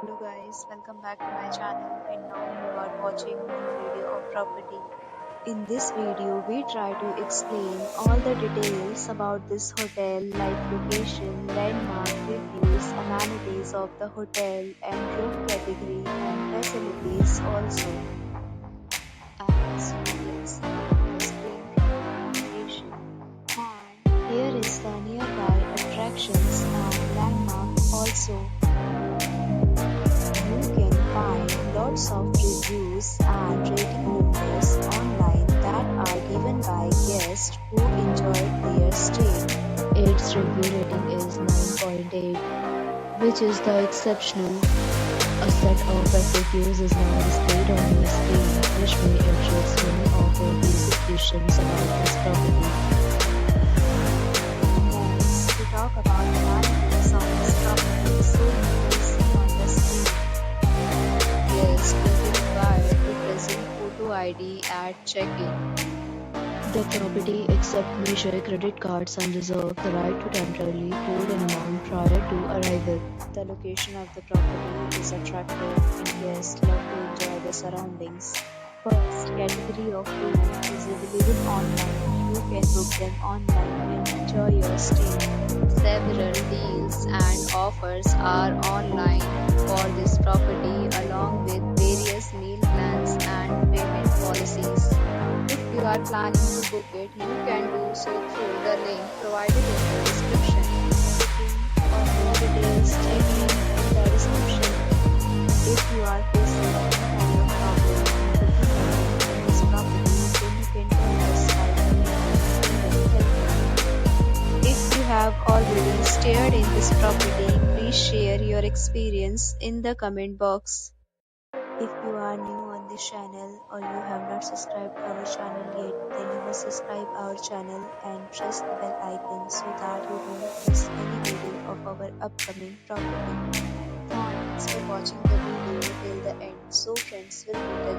Hello guys, welcome back to my channel and now you are watching new video of property. In this video, we try to explain all the details about this hotel like location, landmark, reviews, amenities of the hotel and room category and facilities also. As you can see on the screen presentation. And here is the nearby attractions and landmark also. You can find lots of reviews and rating numbers online that are given by guests who enjoyed their stay. Its review rating is 9.8, which is the exceptional. A set of FAQs is now displayed on your screen, which may address many of your basic questions about this property. Next, we talk about the amenities of this property, so you can see on the screen. Guests will be required to present photo ID at check-in. The property accepts major credit cards and reserves the right to temporarily hold an amount prior to arrival. The location of the property is attractive and guests love to enjoy the surroundings. First category of room is available online. You can book them online and enjoy your stay. Several deals and offers are online for this property along with various meal plans and payment policies. If you are planning to book it, you can do so through the link provided in the description. For more details, check link in the description. If you are facing any kind of problem in this property, then you can tell us by email. If you have already stayed in this property, please share your experience in the comment box. If you are new on this channel or you have not subscribed our channel yet, then you must subscribe our channel and press the bell icon so that you don't miss any video of our upcoming property. Thanks for watching the video till the end. So friends, will meet